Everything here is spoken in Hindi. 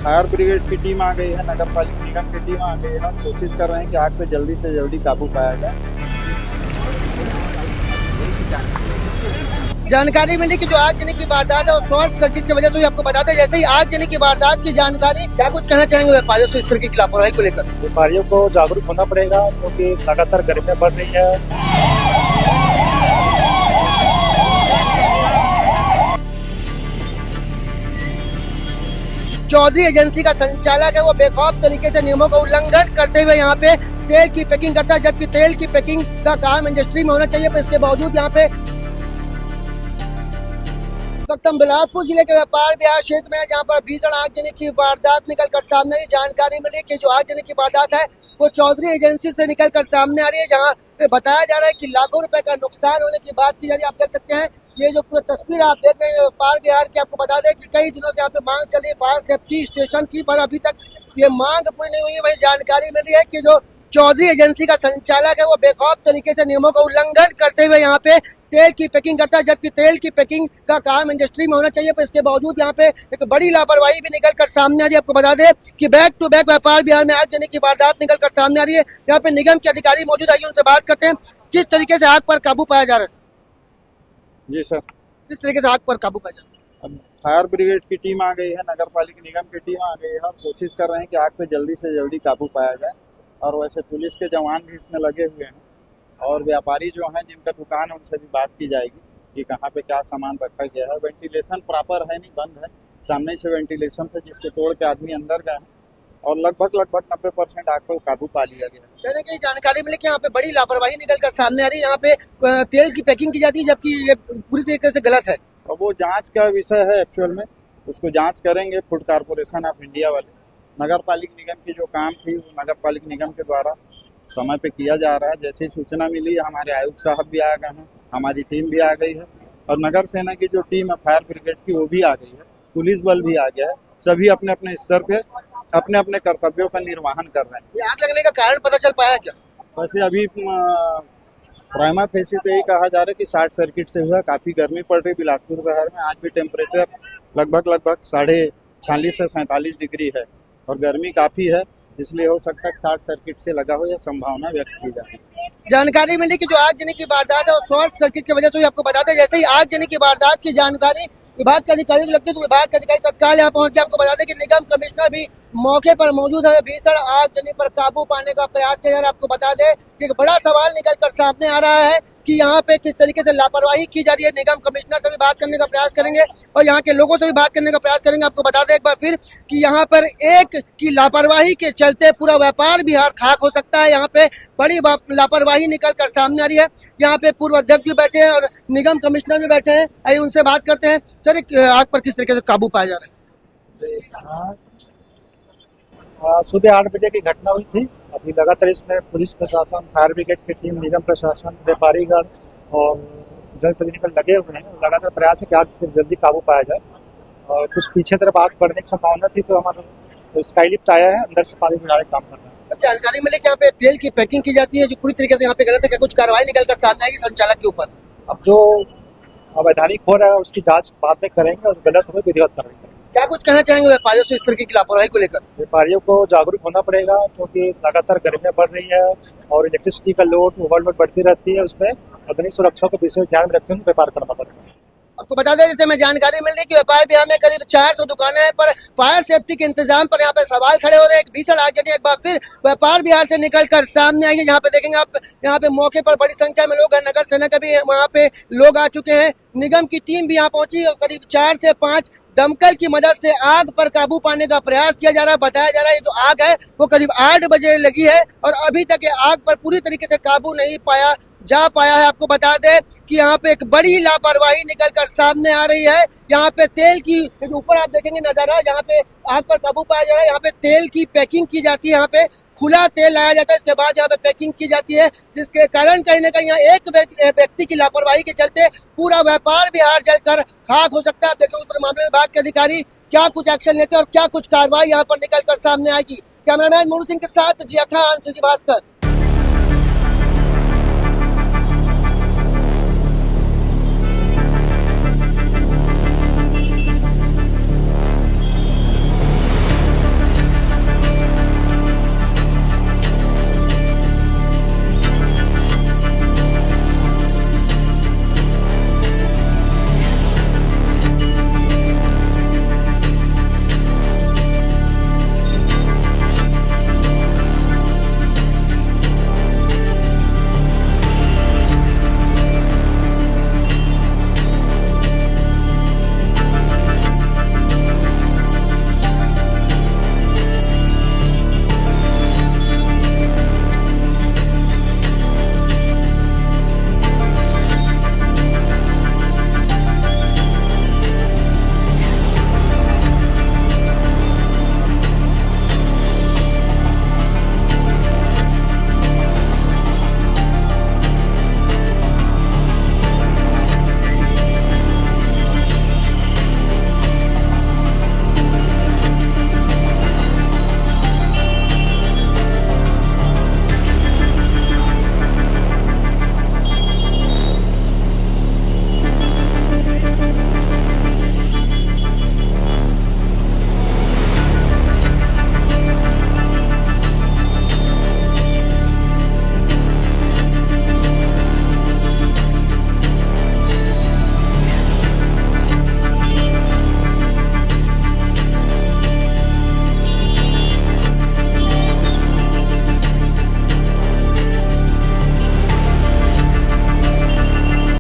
फायर ब्रिगेड की टीम आ गई है, नगर पालिका निगम की टीम आ गई है। हम कोशिश कर रहे हैं कि आग पे जल्दी से जल्दी काबू पाया जाए। जानकारी मिली कि जो आगजनी की वारदात है वो शॉर्ट सर्किट की वजह से हुई। आपको बता दें, जैसे ही आगजनी की वारदात की जानकारी, क्या कुछ कहना चाहेंगे व्यापारियों से इस तरह की लापरवाही को लेकर? व्यापारियों को जागरूक होना पड़ेगा क्योंकि लगातार गर्मियां बढ़ रही है। चौधरी एजेंसी का संचालक है, वो बेखौफ तरीके से नियमों का उल्लंघन करते हुए यहाँ पे तेल की पैकिंग करता है, जबकि तेल की पैकिंग का काम इंडस्ट्री में होना चाहिए, पर इसके बावजूद यहाँ पे हम बिलासपुर जिले के व्यापार बिहार क्षेत्र में, जहाँ पर भीषण आगजनी की वारदात निकल कर सामने आई। जानकारी मिली कि जो आगजनी की वारदात है वो चौधरी एजेंसी से निकल कर सामने आ रही है, जहाँ पे बताया जा रहा है कि लाखों रुपए का नुकसान होने की बात की जा रही है। आप देख सकते हैं ये जो पूरी तस्वीर आप देख रहे हैं व्यापार बिहार की। आपको बता दें कि कई दिनों से यहाँ पे मांग चली फायर सेफ्टी स्टेशन की, पर अभी तक ये मांग पूरी नहीं हुई है। वही जानकारी मिली है कि जो चौधरी एजेंसी का संचालक है वो बेखौफ तरीके से नियमों का उल्लंघन करते हुए यहाँ पे तेल की पैकिंग करता है, जबकि तेल की पैकिंग का काम इंडस्ट्री में होना चाहिए, पर इसके बावजूद यहाँ पे एक बड़ी लापरवाही भी निकल कर सामने आ रही है। आपको बता दें कि बैक टू बैक व्यापार बिहार में आगजनी की वारदात निकल कर सामने आ रही है। यहाँ पे निगम के अधिकारी मौजूद, आइए उनसे बात करते हैं किस तरीके से आग पर काबू पाया जा रहा है। जी सर, किस तरीके से आग पर काबू पाया जा रहा है? अब फायर ब्रिगेड की टीम आ गई है, नगर पालिका निगम की टीम आ गई है। हम कोशिश कर रहे हैं कि आग पे जल्दी से जल्दी काबू पाया जाए। और वैसे पुलिस के जवान भी इसमें लगे हुए हैं, और व्यापारी जो हैं जिनका दुकान है उनसे भी बात की जाएगी कि कहाँ पे क्या सामान रखा गया है। वेंटिलेशन प्रॉपर है नहीं, बंद है। सामने से वेंटिलेशन था जिसके तोड़ के आदमी अंदर गए हैं, और लगभग 90% आग को काबू पा लिया गया है। कहने की जानकारी मिली कि यहाँ पे बड़ी लापरवाही निकल कर सामने आ रही है। यहाँ पे तेल की पैकिंग की जाती है, जबकि ये पूरी तरीके से गलत है। और वो जांच का विषय है एक्चुअल में, उसको जांच करेंगे फूड कॉरपोरेशन ऑफ इंडिया वाले। नगर पालिका निगम की जो काम थी वो नगर पालिका निगम के द्वारा समय पे किया जा रहा है। जैसे ही सूचना मिली हमारे आयुक्त साहब भी आ गए हैं, हमारी टीम भी आ गई है, और नगर सेना की जो टीम है फायर ब्रिगेड की वो भी आ गई है, पुलिस बल भी आ गया है। सभी अपने अपने स्तर पे अपने अपने कर्तव्यों का निर्वहन कर रहे हैं। ये आग लगने का कारण पता चल पाया क्या? वैसे अभी प्राइमा फेसी तो यही कहा जा रहा है कि शॉर्ट सर्किट से हुआ। काफ़ी गर्मी पड़ रही बिलासपुर शहर में, आज भी टेम्परेचर लगभग 46 से 47 डिग्री है, और गर्मी काफ़ी है, इसलिए हो सकता है शॉर्ट सर्किट से लगा हो, यह संभावना व्यक्त की जाती है। जानकारी मिली कि जो आगजनी की वारदात है वो शॉर्ट सर्किट की वजह से हुई। आपको बता दें, जैसे ही आगजनी की वारदात की जानकारी विभाग के अधिकारी को लगती है तो विभाग के अधिकारी तत्काल यहाँ पहुंच गए। आपको बता दें कि निगम कमिश्नर भी मौके पर मौजूद है। भीषण आगजनी पर काबू पाने का प्रयास किया जा रहा है। आपको बता दें कि एक बड़ा सवाल निकल कर सामने आ रहा है कि यहाँ पे किस तरीके से लापरवाही की जा रही है। निगम कमिश्नर से भी बात करने का प्रयास करेंगे और यहाँ के लोगों से भी बात करने का प्रयास करेंगे। आपको बता दें एक बार फिर कि यहाँ पर एक की लापरवाही के चलते पूरा व्यापार बिहार खाक हो सकता है। यहाँ पे बड़ी लापरवाही निकल कर सामने आ रही है। यहाँ पे पूर्व अध्यक्ष भी बैठे हैं और निगम कमिश्नर भी बैठे हैं, आइए उनसे बात करते हैं। सर, आग पर किस तरीके से काबू पाया जा रहा है? सुबह 8 बजे की घटना हुई थी। अभी लगातार इसमें पुलिस प्रशासन, फायर ब्रिगेड की टीम, निगम प्रशासन, व्यापारीगण और जनप्रतिनिधिगण लगे हुए हैं। लगातार प्रयास है कि आग पर जल्दी काबू पाया जाए। और कुछ पीछे तरफ आग बढ़ने की संभावना थी, तो हमारा स्काई लिफ्ट आया है, अंदर से पानी बुझाने का काम कर रहा है। जानकारी मिली कि यहाँ पे तेल की पैकिंग की जाती है जो पूरी तरीके से यहाँ पे गलत है। क्या कुछ कार्रवाई निकल कर सामने आएगी संचालक के ऊपर? अब जो अवैधानिक हो रहा है उसकी जांच बाद में करेंगे और गलत हो विधिवत कार्रवाई करेंगे। क्या कुछ कहना चाहेंगे व्यापारियों से इस तरीके की लापरवाही को लेकर? व्यापारियों को जागरूक होना पड़ेगा क्योंकि लगातार गर्मियां बढ़ रही है और इलेक्ट्रिसिटी का लोड, ओवरलोड बढ़ती रहती है। उसमें अग्नि सुरक्षा को विशेष ध्यान में रखते हुए व्यापार करना पड़ेगा। आपको बता दें, जैसे मैं जानकारी मिल रही कि व्यापार बिहार में करीब 400 दुकानें हैं, पर फायर सेफ्टी के इंतजाम पर यहाँ पे सवाल खड़े हो रहे हैं। एक भीषण आगजनी एक बार फिर व्यापार बिहार से निकल कर सामने आई है। यहाँ पे देखेंगे आप, यहाँ पे मौके पर बड़ी संख्या में लोग हैं। नगर सेना के भी वहाँ पे लोग आ चुके हैं। निगम की टीम भी यहाँ पहुंची और करीब 4 से 5 दमकल की मदद से आग पर काबू पाने का प्रयास किया जा रहा है। बताया जा रहा है ये जो आग है वो करीब 8 बजे लगी है और अभी तक ये आग पर पूरी तरीके से काबू नहीं जा पाया है। आपको बता दें कि यहाँ पे एक बड़ी लापरवाही निकल कर सामने आ रही है। यहाँ पे तेल की जो ऊपर आप देखेंगे नजारा, यहाँ पे आग पर काबू पाया जा रहा है। यहाँ पे तेल की पैकिंग की जाती है, यहाँ पे खुला तेल लाया जाता है, इसके बाद यहाँ पे पैकिंग की जाती है, जिसके कारण कहीं ना कहीं यहाँ एक व्यक्ति की लापरवाही के चलते पूरा व्यापार बिहार जलकर खाक हो सकता है। देखो उस मामले में विभाग के अधिकारी क्या कुछ एक्शन लेते हैं और क्या कुछ कार्रवाई यहाँ पर निकल कर सामने आएगी। कैमरामैन मोनू सिंह के साथ जिया खान, भास्कर।